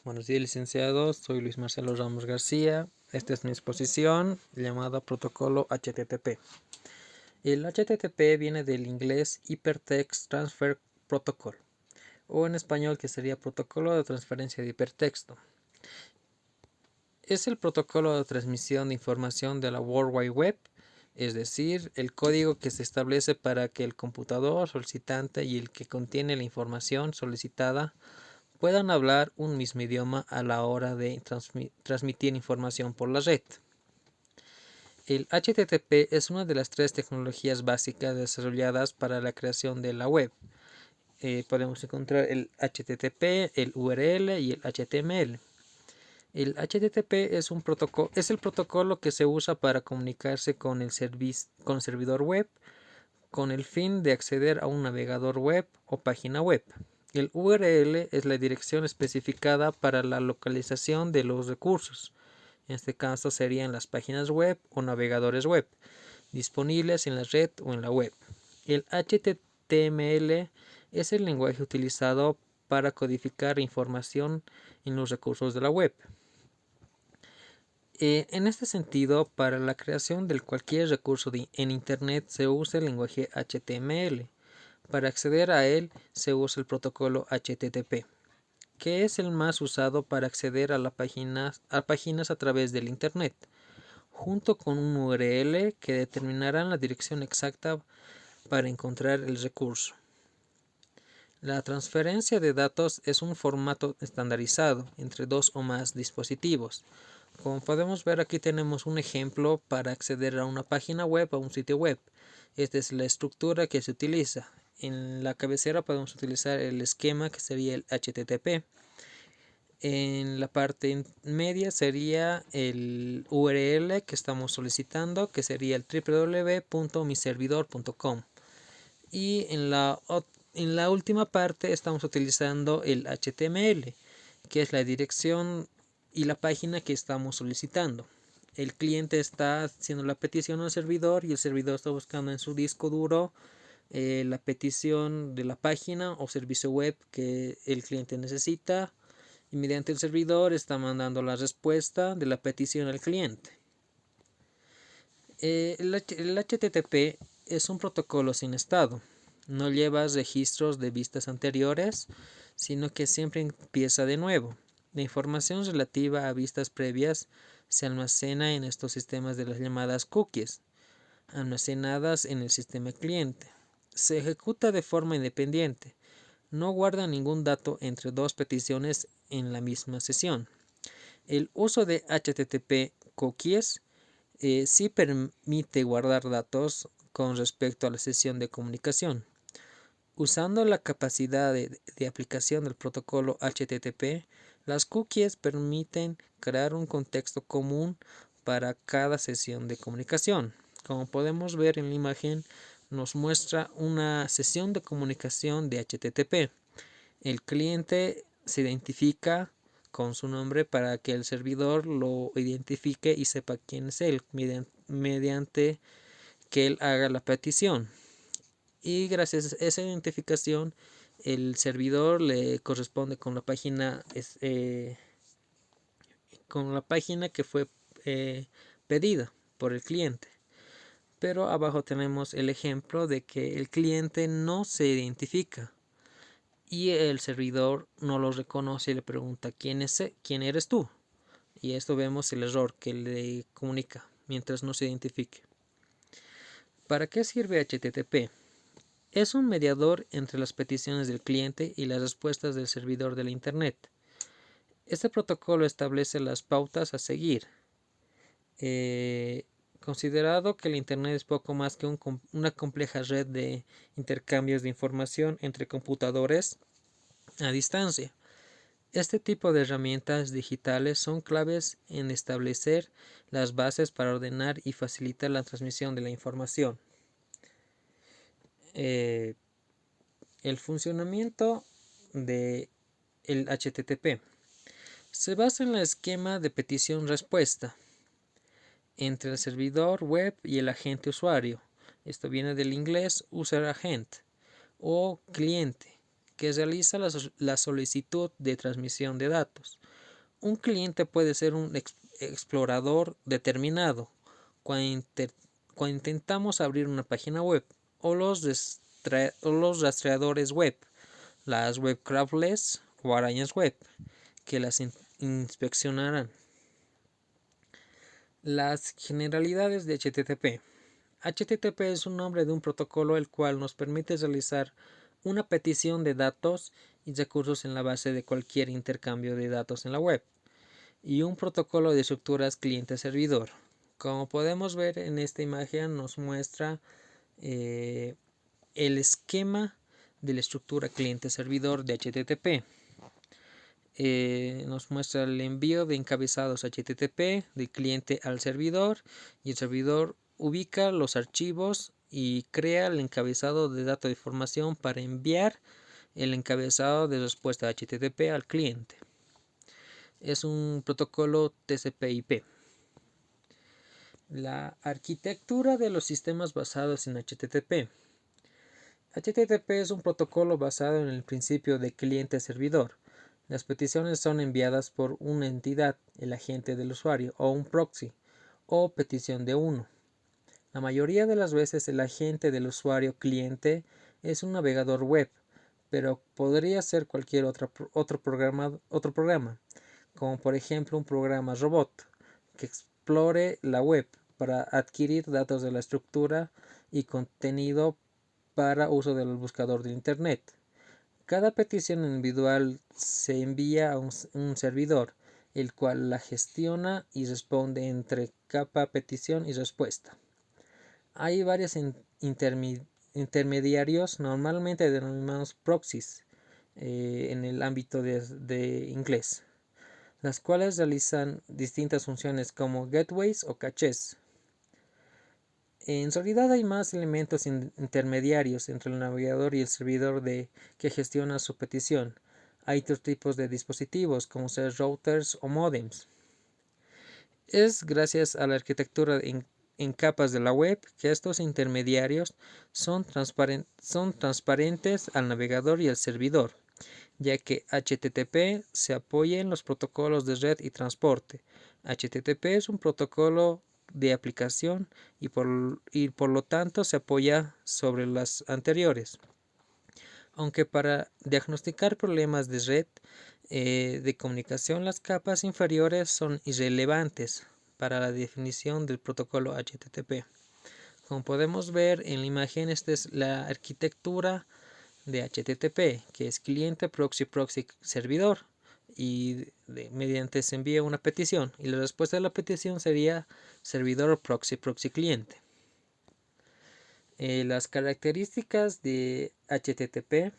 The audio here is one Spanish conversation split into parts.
Buenos días, licenciados. Soy Luis Marcelo Ramos García. Esta es mi exposición llamada Protocolo HTTP. El HTTP viene del inglés Hypertext Transfer Protocol, o en español que sería Protocolo de Transferencia de Hipertexto. Es el protocolo de transmisión de información de la World Wide Web, es decir, el código que se establece para que el computador solicitante y el que contiene la información solicitada puedan hablar un mismo idioma a la hora de transmitir información por la red. El HTTP es una de las tres tecnologías básicas desarrolladas para la creación de la web. Podemos encontrar el HTTP, el URL y el HTML. El HTTP es el protocolo que se usa para comunicarse con el servidor web con el fin de acceder a un navegador web o página web. El URL es la dirección especificada para la localización de los recursos. En este caso serían las páginas web o navegadores web disponibles en la red o en la web. El HTML es el lenguaje utilizado para codificar información en los recursos de la web. En este sentido, para la creación de cualquier recurso en Internet se usa el lenguaje HTML. Para acceder a él se usa el protocolo HTTP, que es el más usado para acceder a páginas a través del Internet, junto con un URL que determinará la dirección exacta para encontrar el recurso. La transferencia de datos es un formato estandarizado entre dos o más dispositivos. Como podemos ver, aquí tenemos un ejemplo para acceder a una página web o un sitio web. Esta es la estructura que se utiliza. En la cabecera podemos utilizar el esquema que sería el HTTP. En la parte media sería el URL que estamos solicitando, que sería el www.miservidor.com. Y en la última parte estamos utilizando el HTML, que es la dirección y la página que estamos solicitando. El cliente está haciendo la petición al servidor y el servidor está buscando en su disco duro la petición de la página o servicio web que el cliente necesita, y mediante el servidor está mandando la respuesta de la petición al cliente. El HTTP es un protocolo sin estado. No lleva registros de vistas anteriores, sino que siempre empieza de nuevo. La información relativa a vistas previas se almacena en estos sistemas de las llamadas cookies, almacenadas en el sistema cliente. Se ejecuta de forma independiente. No guarda ningún dato entre dos peticiones en la misma sesión. El uso de HTTP cookies sí permite guardar datos con respecto a la sesión de comunicación. Usando la capacidad de aplicación del protocolo HTTP, las cookies permiten crear un contexto común para cada sesión de comunicación. Como podemos ver en la imagen, nos muestra una sesión de comunicación de HTTP. El cliente se identifica con su nombre para que el servidor lo identifique y sepa quién es él mediante que él haga la petición. Y gracias a esa identificación el servidor le corresponde con la página que fue pedida por el cliente. Pero abajo tenemos el ejemplo de que el cliente no se identifica y el servidor no lo reconoce y le pregunta quién eres tú, y esto vemos el error que le comunica mientras no se identifique. ¿Para qué sirve HTTP? Es un mediador entre las peticiones del cliente y las respuestas del servidor de la Internet. Este protocolo establece las pautas a seguir. Considerado que el Internet es poco más que una compleja red de intercambios de información entre computadores a distancia. Este tipo de herramientas digitales son claves en establecer las bases para ordenar y facilitar la transmisión de la información. El funcionamiento del HTTP se basa en el esquema de petición-respuesta entre el servidor web y el agente usuario. Esto viene del inglés user agent o cliente, que realiza la solicitud de transmisión de datos. Un cliente puede ser un explorador determinado cuando intentamos abrir una página web, o los rastreadores web, las web crawlers o arañas web, que las inspeccionarán. Las generalidades de HTTP. HTTP es un nombre de un protocolo el cual nos permite realizar una petición de datos y recursos en la base de cualquier intercambio de datos en la web, y un protocolo de estructuras cliente-servidor. Como podemos ver en esta imagen, nos muestra el esquema de la estructura cliente-servidor de HTTP. Nos muestra el envío de encabezados HTTP del cliente al servidor, y el servidor ubica los archivos y crea el encabezado de dato de información para enviar el encabezado de respuesta HTTP al cliente. Es un protocolo TCP/IP. La arquitectura de los sistemas basados en HTTP. HTTP es un protocolo basado en el principio de cliente-servidor. Las peticiones son enviadas por una entidad, el agente del usuario, o un proxy, o petición de uno. La mayoría de las veces el agente del usuario cliente es un navegador web, pero podría ser cualquier otro programa, como por ejemplo un programa robot que explore la web para adquirir datos de la estructura y contenido para uso del buscador de Internet. Cada petición individual se envía a un servidor, el cual la gestiona y responde entre capa petición y respuesta. Hay varios intermediarios, normalmente denominados proxies, en el ámbito de inglés, las cuales realizan distintas funciones como gateways o cachés. En realidad hay más elementos intermediarios entre el navegador y el servidor que gestiona su petición. Hay otros tipos de dispositivos, como ser routers o modems. Es gracias a la arquitectura en capas de la web que estos intermediarios son transparentes al navegador y al servidor, ya que HTTP se apoya en los protocolos de red y transporte. HTTP es un protocolo de aplicación y por lo tanto se apoya sobre las anteriores. Aunque para diagnosticar problemas de red de comunicación, las capas inferiores son irrelevantes para la definición del protocolo HTTP. Como podemos ver en la imagen, esta es la arquitectura de HTTP, que es cliente, proxy, servidor, y mediante se envía una petición, y la respuesta de la petición sería servidor, proxy, cliente. Las características de HTTP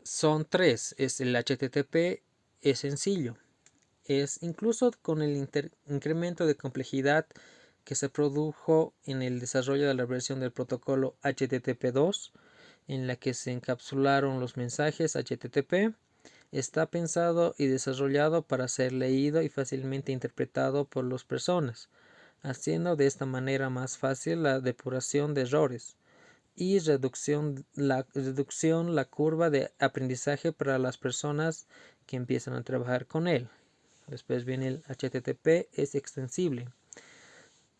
son tres. El HTTP es sencillo, es incluso con el incremento de complejidad que se produjo en el desarrollo de la versión del protocolo HTTP2, en la que se encapsularon los mensajes HTTP. Está pensado y desarrollado para ser leído y fácilmente interpretado por las personas, haciendo de esta manera más fácil la depuración de errores y reducción la curva de aprendizaje para las personas que empiezan a trabajar con él. Después viene el HTTP, es extensible.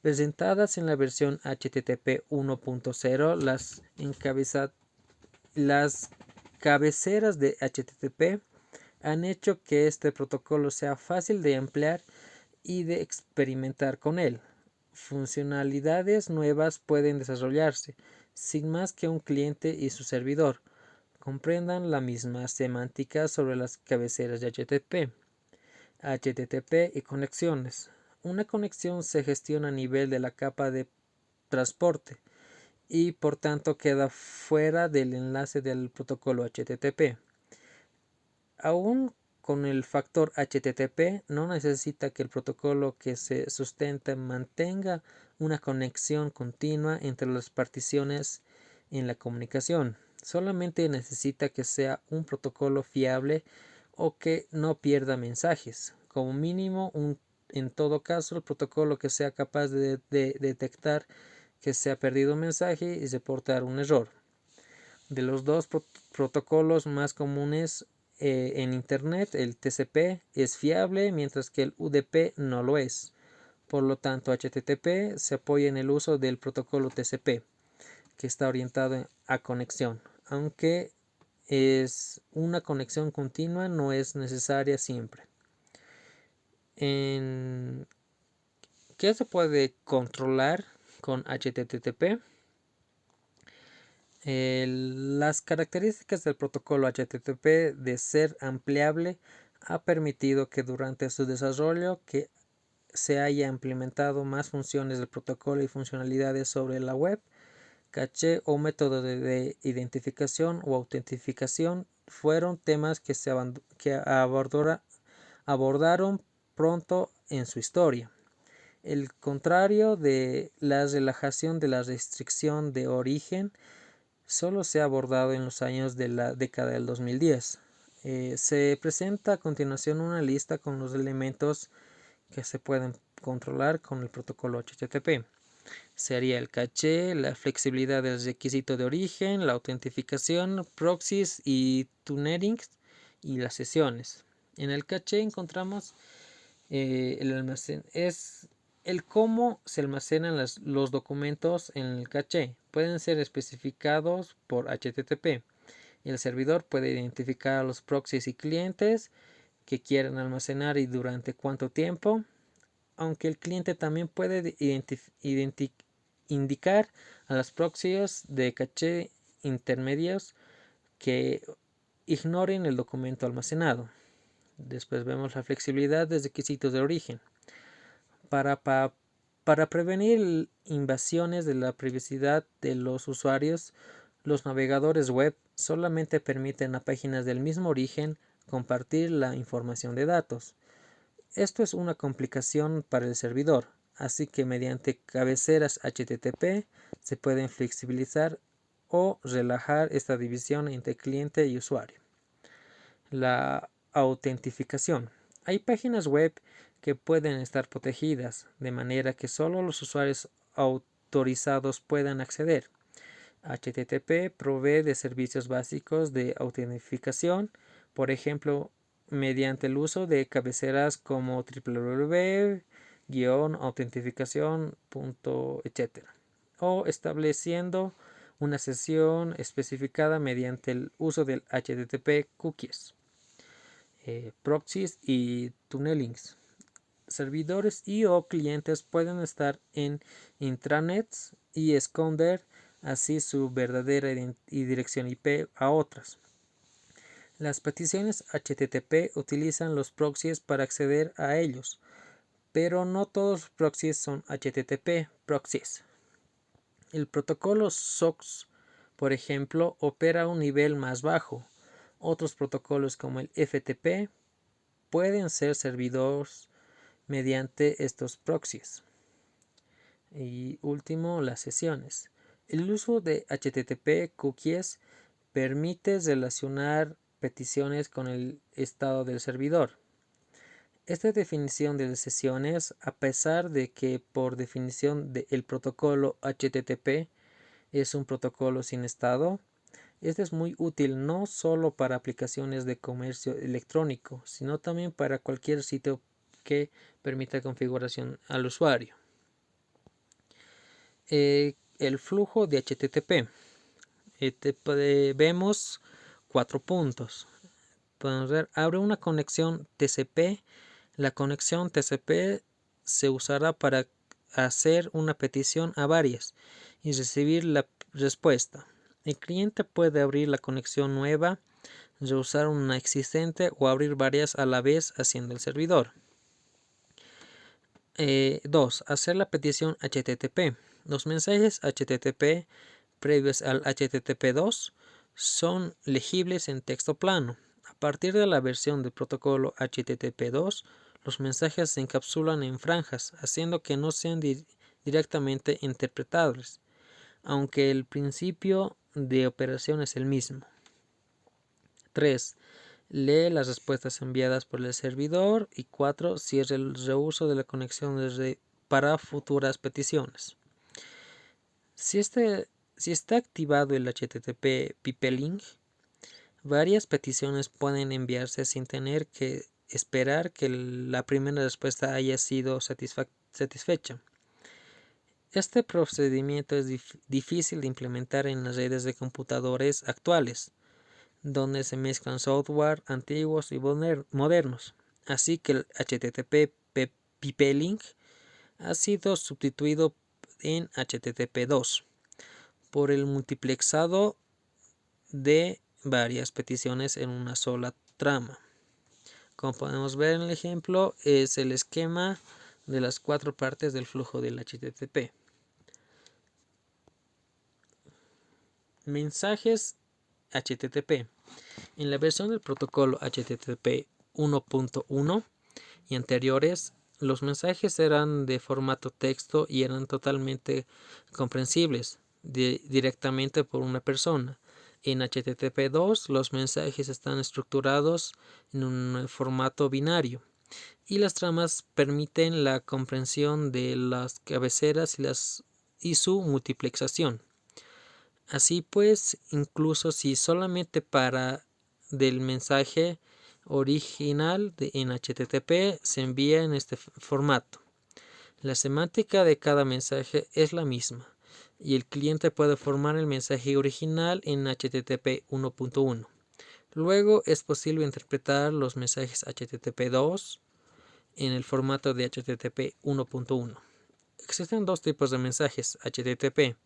Presentadas en la versión HTTP 1.0, las cabeceras de HTTP han hecho que este protocolo sea fácil de emplear y de experimentar con él. Funcionalidades nuevas pueden desarrollarse sin más que un cliente y su servidor comprendan la misma semántica sobre las cabeceras de HTTP. HTTP y conexiones. Una conexión se gestiona a nivel de la capa de transporte y por tanto queda fuera del enlace del protocolo HTTP. Aún con el factor HTTP no necesita que el protocolo que se sustenta mantenga una conexión continua entre las particiones en la comunicación. Solamente necesita que sea un protocolo fiable o que no pierda mensajes. Como mínimo, en todo caso, el protocolo que sea capaz de detectar que se ha perdido un mensaje y reportar un error. De los dos protocolos más comunes en Internet, el TCP es fiable, mientras que el UDP no lo es. Por lo tanto, HTTP se apoya en el uso del protocolo TCP, que está orientado a conexión. Aunque es una conexión continua, no es necesaria siempre. ¿Qué se puede controlar con HTTP? Las características del protocolo HTTP de ser ampliable ha permitido que durante su desarrollo se haya implementado más funciones del protocolo y funcionalidades sobre la web. Caché o método de identificación o autentificación fueron temas que abordaron pronto en su historia. El contrario de la relajación de la restricción de origen solo se ha abordado en los años de la década del 2010. Se presenta a continuación una lista con los elementos que se pueden controlar con el protocolo HTTP. Sería el caché, la flexibilidad del requisito de origen, la autentificación, proxies y tunnerings y las sesiones. En el caché encontramos el almacén. Es el cómo se almacenan los documentos en el caché. Pueden ser especificados por HTTP. El servidor puede identificar a los proxies y clientes que quieren almacenar y durante cuánto tiempo, aunque el cliente también puede indicar a los proxies de caché intermedios que ignoren el documento almacenado. Después vemos la flexibilidad de requisitos de origen. Para prevenir invasiones de la privacidad de los usuarios, los navegadores web solamente permiten a páginas del mismo origen compartir la información de datos. Esto es una complicación para el servidor, así que mediante cabeceras HTTP se pueden flexibilizar o relajar esta división entre cliente y usuario. La autentificación. Hay páginas web que pueden estar protegidas de manera que solo los usuarios autorizados puedan acceder. HTTP provee de servicios básicos de autentificación, por ejemplo, mediante el uso de cabeceras como www-autentificación, etc. o estableciendo una sesión especificada mediante el uso del HTTP cookies, proxies y tunnelings. Servidores y o clientes pueden estar en intranets y esconder así su verdadera dirección IP a otras. Las peticiones HTTP utilizan los proxies para acceder a ellos, pero no todos los proxies son HTTP proxies. El protocolo SOX, por ejemplo, opera a un nivel más bajo. Otros protocolos como el FTP pueden ser servidos mediante estos proxies. Y último, las sesiones. El uso de HTTP cookies permite relacionar peticiones con el estado del servidor. Esta definición de sesiones, a pesar de que por definición el protocolo HTTP es un protocolo sin estado, este es muy útil no solo para aplicaciones de comercio electrónico, sino también para cualquier sitio que permita configuración al usuario. El flujo de HTTP. Vemos 4 puntos. Podemos ver, abre una conexión TCP. La conexión TCP se usará para hacer una petición a varias y recibir la respuesta. El cliente puede abrir la conexión nueva, reusar una existente o abrir varias a la vez haciendo el servidor. 2. Hacer la petición HTTP. Los mensajes HTTP previos al HTTP 2 son legibles en texto plano. A partir de la versión del protocolo HTTP 2, los mensajes se encapsulan en franjas, haciendo que no sean directamente interpretables, aunque el principio de operación es el mismo. 3. Lee las respuestas enviadas por el servidor. Y 4. Cierre el reuso de la conexión para futuras peticiones. Si Si está activado el HTTP Pipe-Link, varias peticiones pueden enviarse sin tener que esperar que la primera respuesta haya sido satisfecha. Este procedimiento es difícil de implementar en las redes de computadores actuales, donde se mezclan software antiguos y modernos. Así que el HTTP Pipe-Link ha sido sustituido en HTTP2 por el multiplexado de varias peticiones en una sola trama. Como podemos ver en el ejemplo, es el esquema de las 4 partes del flujo del HTTP. Mensajes HTTP. En la versión del protocolo HTTP 1.1 y anteriores, los mensajes eran de formato texto y eran totalmente comprensibles directamente por una persona. En HTTP 2 los mensajes están estructurados en un formato binario y las tramas permiten la comprensión de las cabeceras y su multiplexación. Así pues, incluso si solamente para del mensaje original en HTTP se envía en este formato, la semántica de cada mensaje es la misma y el cliente puede formar el mensaje original en HTTP 1.1. Luego es posible interpretar los mensajes HTTP 2 en el formato de HTTP 1.1. Existen dos tipos de mensajes HTTP,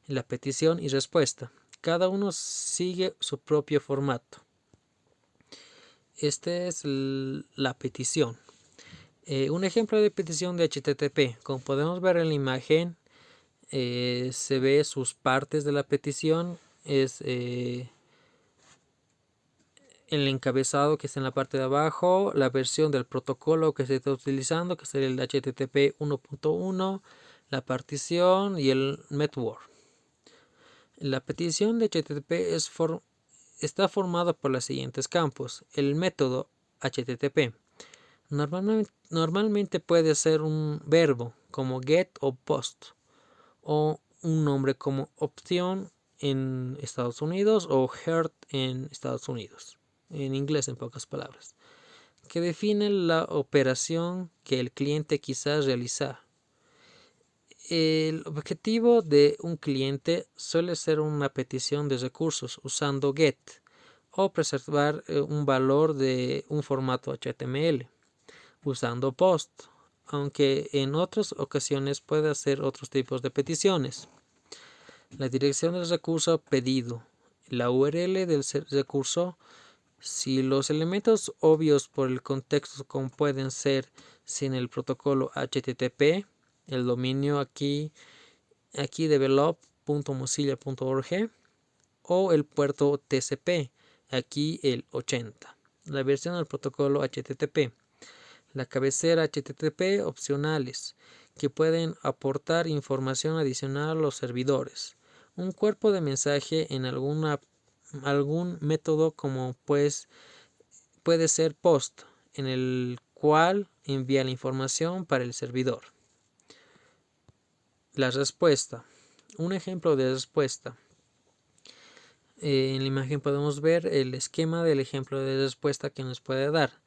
la petición y respuesta. Cada uno sigue su propio formato. Este es la petición. Un ejemplo de petición de HTTP. Como podemos ver en la imagen, se ve sus partes de la petición. Es el encabezado que está en la parte de abajo, la versión del protocolo que se está utilizando, que sería el HTTP 1.1, la partición y el network. La petición de HTTP está formada por los siguientes campos. El método HTTP normalmente puede ser un verbo como get o post, o un nombre como opción en Estados Unidos o heart en Estados Unidos, en inglés en pocas palabras, que define la operación que el cliente quizás realizar. El objetivo de un cliente suele ser una petición de recursos usando GET o preservar un valor de un formato HTML usando POST, aunque en otras ocasiones puede hacer otros tipos de peticiones. La dirección del recurso pedido, la URL del recurso, si los elementos obvios por el contexto como pueden ser sin el protocolo HTTP, el dominio aquí develop.mozilla.org o el puerto TCP, aquí el 80. La versión del protocolo HTTP. La cabecera HTTP opcionales que pueden aportar información adicional a los servidores. Un cuerpo de mensaje en algún método como pues puede ser POST, en el cual envía la información para el servidor. La respuesta. Un ejemplo de respuesta. En la imagen podemos ver el esquema del ejemplo de respuesta que nos puede dar.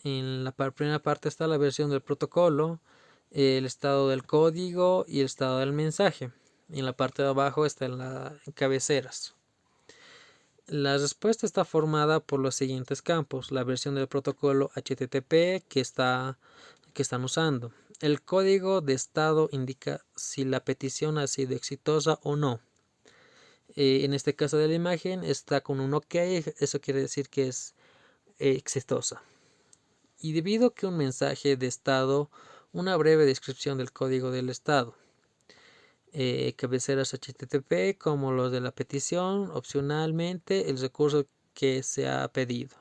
En la primera parte está la versión del protocolo, el estado del código y el estado del mensaje. En la parte de abajo están las cabeceras. La respuesta está formada por los siguientes campos. La versión del protocolo HTTP que están usando. El código de estado indica si la petición ha sido exitosa o no. En este caso de la imagen está con un OK, eso quiere decir que es exitosa. Y debido a que un mensaje de estado, una breve descripción del código del estado. Cabeceras HTTP como los de la petición, opcionalmente el recurso que se ha pedido.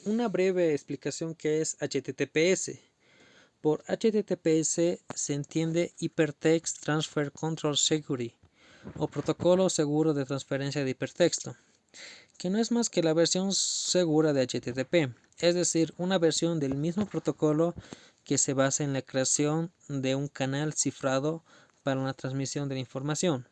Una breve explicación que es HTTPS. Por HTTPS se entiende Hypertext Transfer Control Security o protocolo seguro de transferencia de hipertexto, que no es más que la versión segura de HTTP, es decir, una versión del mismo protocolo que se basa en la creación de un canal cifrado para la transmisión de la información,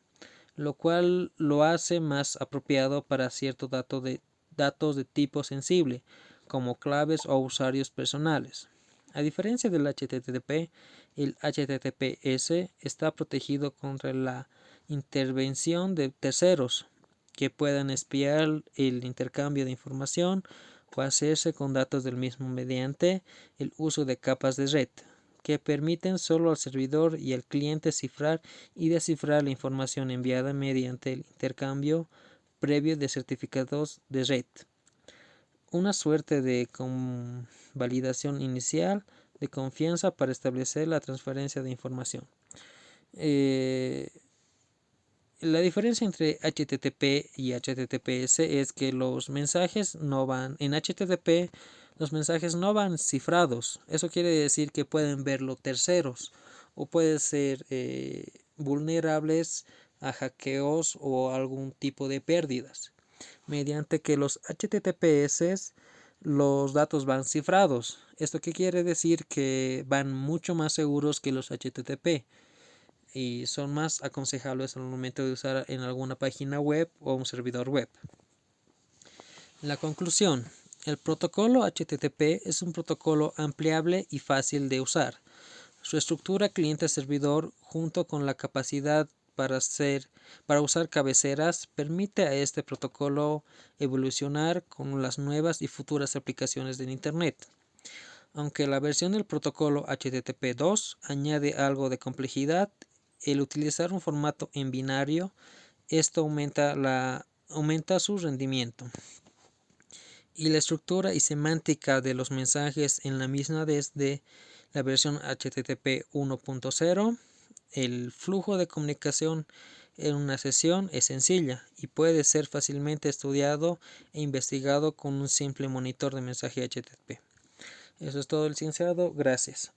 lo cual lo hace más apropiado para ciertos datos de tipo sensible, como claves o usuarios personales. A diferencia del HTTP, el HTTPS está protegido contra la intervención de terceros que puedan espiar el intercambio de información o hacerse con datos del mismo mediante el uso de capas de red, que permiten solo al servidor y al cliente cifrar y descifrar la información enviada mediante el intercambio previo de certificados de red. Una suerte de validación inicial de confianza para establecer la transferencia de información. La diferencia entre HTTP y HTTPS es que los mensajes no van, en HTTP los mensajes no van cifrados. Eso quiere decir que pueden verlo terceros o pueden ser vulnerables a hackeos o algún tipo de pérdidas. Mediante que los HTTPS los datos van cifrados. ¿Esto qué quiere decir? Que van mucho más seguros que los HTTP y son más aconsejables al momento de usar en alguna página web o un servidor web. La conclusión: el protocolo HTTP es un protocolo ampliable y fácil de usar. Su estructura cliente-servidor, junto con la capacidad para usar cabeceras, permite a este protocolo evolucionar con las nuevas y futuras aplicaciones de Internet. Aunque la versión del protocolo HTTP 2 añade algo de complejidad, el utilizar un formato en binario, esto aumenta su rendimiento. Y la estructura y semántica de los mensajes en la misma desde la versión HTTP 1.0, el flujo de comunicación en una sesión es sencilla y puede ser fácilmente estudiado e investigado con un simple monitor de mensaje HTTP. Eso es todo, licenciado. Gracias.